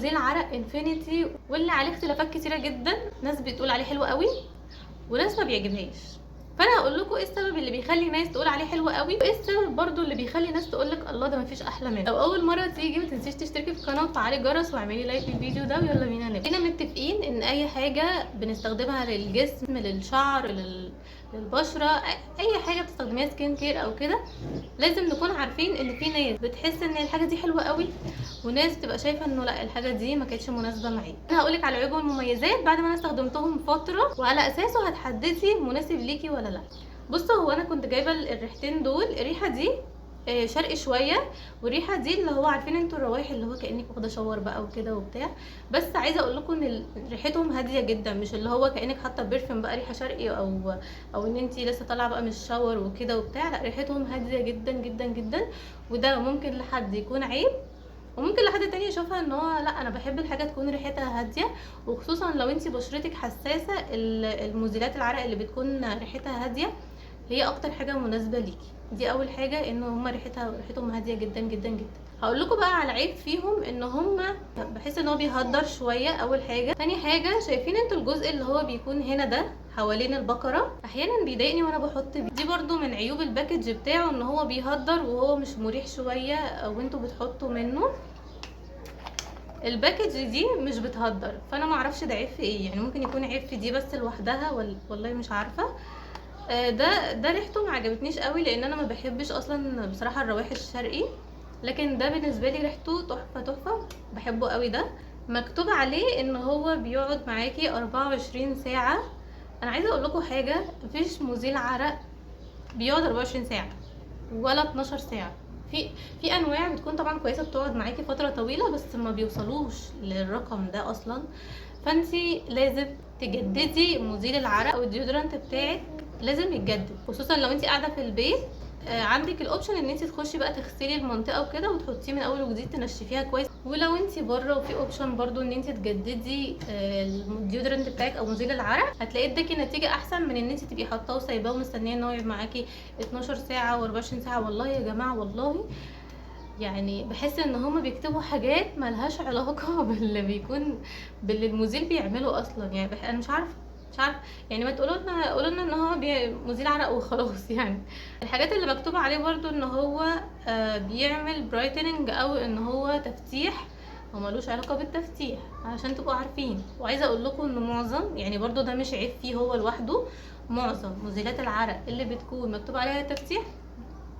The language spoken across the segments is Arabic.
مزيل عرق انفينيتي، واللي عليه اختلافات كتيره جدا، ناس بتقول عليه حلو قوي وناس ما بيعجبهاش. فانا هقول لكم ايه السبب اللي بيخلي ناس تقول عليه حلو قوي، وايه السبب برضو اللي بيخلي ناس تقول لك الله ده مفيش احلى منه. لو اول مره تيجي ما تنسيش تشتركي في القناه وتفعلي الجرس واعملي لايك للفيديو ده، ويلا بينا نبدا. هنا متفقين ان اي حاجه بنستخدمها للجسم، للشعر، للبشره، اي حاجه بتستخدميها سكين كير او كده، لازم نكون عارفين ان في ناس بتحس ان الحاجه دي حلوه قوي، وناس بتبقى شايفه انه لا الحاجه دي ما كانتش مناسبه معايا. انا هقولك على العيوب والمميزات بعد ما انا استخدمتهم فتره، وعلى اساسه هتحددي مناسب ليكي ولا لا. بصوا، هو انا كنت جايبه الريحتين دول، الريحه دي شرقي شويه، والريحه دي اللي هو عارفين انتوا الروايح اللي هو كانك واخده شاور بقى وكده وبتاع. بس عايزه اقول لكم ان ريحتهم هاديه جدا، مش اللي هو كانك حاطه برفيوم بقى ريحه شرقي، او ان انت لسه طالعه بقى من الشاور وكده وبتاع. لا، ريحتهم هاديه جدا جدا جدا، وده ممكن لحد يكون عيب، وممكن لحد تاني يشوفها ان هو لا انا بحب الحاجه تكون ريحتها هاديه. وخصوصا لو انت بشرتك حساسه، المزيلات العرق اللي بتكون ريحتها هاديه هي اكتر حاجه مناسبه ليكي. دي اول حاجه، ان هما ريحتهم هاديه جدا جدا جدا. هقول لكم بقى على عيب فيهم، ان هما بحس ان هو بيهدر شويه اول حاجه. تاني حاجه، شايفين انتوا الجزء اللي هو بيكون هنا ده حوالين البقره، احيانا بيضايقني وانا بحط دي برضو من عيوب الباكج بتاعه، ان هو بيهدر وهو مش مريح شويه وانتوا بتحطوا منه. الباكج دي مش بتهدر، فانا معرفش ده عيب في ايه، يعني ممكن يكون عيب في دي بس لوحدها، والله مش عارفه. ده ريحته ما عجبتنيش قوي، لان انا ما بحبش اصلا بصراحه الروايح الشرقي، لكن ده بالنسبه لي ريحته تحفه تحفه، بحبه قوي. ده مكتوب عليه ان هو بيقعد معاكي 24 ساعه. انا عايزه اقول لكم حاجه، مفيش مزيل عرق بيقعد 24 ساعه ولا 12 ساعه. في انواع بتكون طبعا كويسه بتقعد معاكي فتره طويله، بس ما بيوصلوش للرقم ده اصلا. فانتي لازم تجددي مزيل العرق، او الديودرنت بتاعك لازم يتجدد، خصوصا لو انت قاعده في البيت. عندك الاوبشن ان انت تخشي بقى تغسلي المنطقه وكده وتحطيه من اول وجديد تنشفيها كويس. ولو انت بره، وفي اوبشن برضو ان انت تجددي الديودرنت بتاعك او مزيل العرق، هتلاقي اداكي نتيجه احسن من ان انت تبقي حاطاه وسايباه ومستنيه ان هو يقعد معاكي 12 ساعه و24 ساعه. والله يا جماعه، والله يعني بحس ان هما بيكتبوا حاجات ملهاش علاقه باللي المزيل بيعمله اصلا. يعني انا مش عارفه يعني ما قولوا لنا ان هو مزيل عرق وخلاص. يعني الحاجات اللي مكتوب عليه برضو ان هو بيعمل برايتنينج، او ان هو تفتيح، هو ملوش علاقه بالتفتيح عشان تبقوا عارفين. وعايزه اقول لكم ان معظم، يعني برضو ده مش عيب فيه هو لوحده، معظم مزيلات العرق اللي بتكون مكتوب عليها تفتيح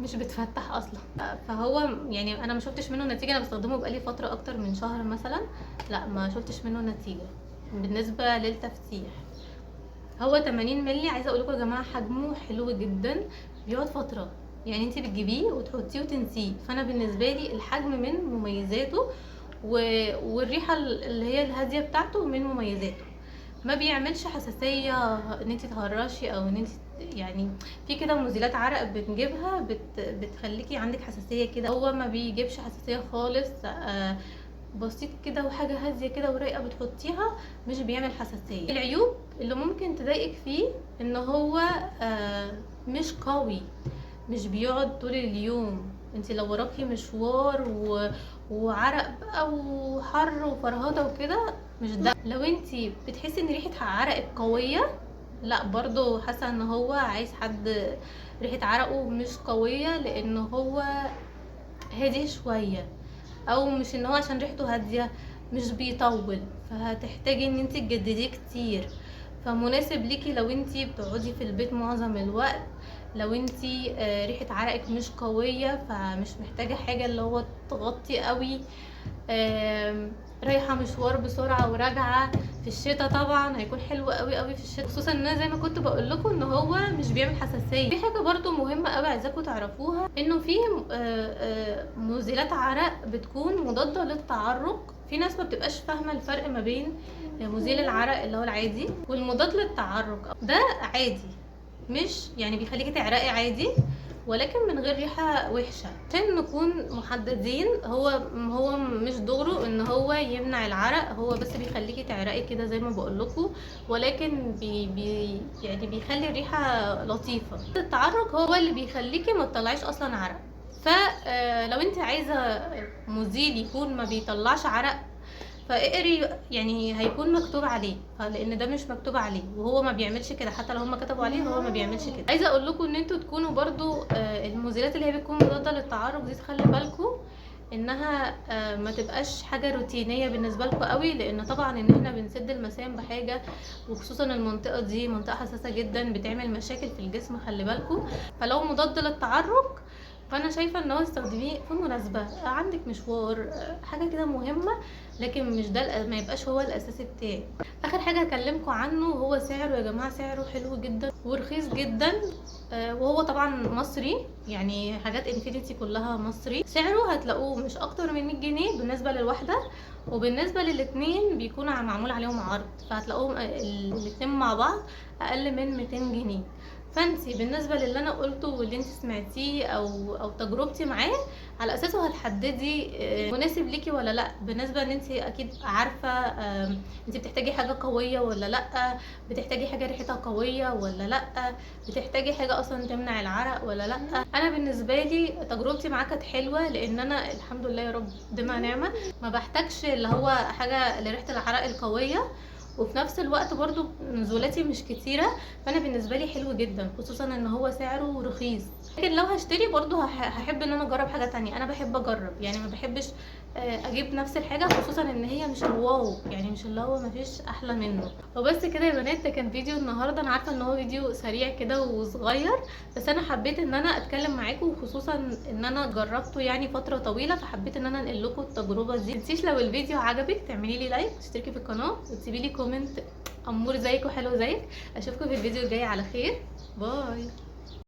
مش بتفتح اصلا. فهو يعني انا ما شفتش منه نتيجه، انا بستخدمه بقالي فتره اكتر من شهر مثلا، لا ما شفتش منه نتيجه بالنسبه للتفتيح. هو 80 مللي، عايزه اقول لكم يا جماعه حجمه حلو جدا، بيقعد فتره، يعني انت بتجيبيه وتحطيه وتنسيه. فانا بالنسبه لي الحجم من مميزاته، والريحه اللي هي الهاديه بتاعته من مميزاته. ما بيعملش حساسيه ان انت تهرشي، او ان انت يعني في كده مزيلات عرق بنجيبها بتخليكي عندك حساسيه كده. هو ما بيجيبش حساسيه خالص، بسيط كده وحاجه هاديه كده ورايقه بتحطيها، مش بيعمل حساسيه. العيوب اللي ممكن تضايقك فيه ان هو مش قوي، مش بيقعد طول اليوم. انت لو وراكي مشوار وعرق بقى وحر وفرهده وكده، مش ده. لو انت بتحسي ان ريحه عرقك قويه، لا برضو حاسه ان هو عايز حد ريحه عرقه مش قويه، لان هو هادي شويه، او مش ان هو عشان ريحته هاديه مش بيطول، فهتحتاجي ان انت تجدديه كتير. فمناسب ليكي لو انت بتقعدي في البيت معظم الوقت، لو انت ريحه عرقك مش قويه، فمش محتاجه حاجه اللي هو تغطي قوي، رايحه مشوار بسرعه وراجعه. في الشتاء طبعا هيكون حلو قوي قوي في الشتاء، خصوصا ان زي ما كنت بقول لكم ان هو مش بيعمل حساسيه. في حاجه برضو مهمه قوي عايزاكم تعرفوها، انه في مزيلات عرق بتكون مضاده للتعرق. في ناس ما بتبقاش فاهمه الفرق ما بين مزيل العرق اللي هو العادي والمضاد للتعرق. ده عادي، مش يعني بيخليكي تعرقي عادي، ولكن من غير ريحه وحشه. عشان نكون محددين، هو مش دوره ان هو يمنع العرق، هو بس بيخليكي تعرقي كده زي ما بقول لكم، ولكن يعني بيخلي الريحه لطيفه. التعرق هو اللي بيخليكي ما تطلعيش اصلا عرق. فلو انت عايزه مزيل يكون ما بيطلعش عرق فاقري يعني هيكون مكتوب عليه، لان ده مش مكتوب عليه وهو ما بيعملش كده، حتى لو هم كتبوا عليه هو ما بيعملش كده. عايزه اقول لكم ان انتوا تكونوا برضو المزيلات اللي هي بتكون مضاده للتعرق دي تخلي بالكم انها ما تبقاش حاجه روتينيه بالنسبه لكم قوي، لان طبعا ان احنا بنسد المسام بحاجه، وخصوصا المنطقه دي منطقه حساسه جدا بتعمل مشاكل في الجسم، خلي بالكم. فلو مضاد للتعرق فانا شايفه ان هو تستخدميه في مناسبه عندك، مشوار، حاجه كده مهمه، لكن مش ده ما يبقاش هو الاساسي بتاعي. اخر حاجه هكلمكم عنه هو سعره يا جماعه، سعره حلو جدا ورخيص جدا، وهو طبعا مصري، يعني حاجات انفينيتي كلها مصري. سعره هتلاقوه مش اكتر من 100 جنيه بالنسبه للواحده، وبالنسبه للاتنين بيكون معمول عليهم عرض، فهتلاقوهم الاتنين مع بعض اقل من 200 جنيه. فانتي بالنسبه للي انا قلته واللي انت سمعتيه او تجربتي معاه، على اساسه هتحددي مناسب ليكي ولا لا. بالنسبه ان انت اكيد عارفه انت بتحتاجي حاجه قويه ولا لا، بتحتاجي حاجه ريحتها قويه ولا لا، بتحتاجي حاجه اصلا تمنع العرق ولا لا. انا بالنسبه لي تجربتي معاه كانت حلوه، لان انا الحمد لله يا رب دمها نعمه ما بحتاجش اللي هو حاجه لريحه العرق القويه، وفي نفس الوقت برضو نزولاتي مش كتيره، فانا بالنسبه لي حلو جدا، خصوصا ان هو سعره رخيص. لكن لو هشتري برضو هحب ان انا اجرب حاجه تانية. انا بحب اجرب، يعني ما بحبش اجيب نفس الحاجه، خصوصا ان هي مش الواو، يعني مش اللي هو ما فيش احلى منه. وبس كده يا بنات، ده كان فيديو النهارده. انا عارفه ان هو فيديو سريع كده وصغير، بس انا حبيت ان انا اتكلم معاكم، خصوصا ان انا جربته يعني فتره طويله، فحبيت ان انا انقل لكم التجربه دي. متنسيش لو الفيديو عجبك تعملي لي لايك، تشتركي في القناه، وتسيبي لي كومنت امور زيك وحلو زيك. اشوفكم في الفيديو الجاي على خير. باي.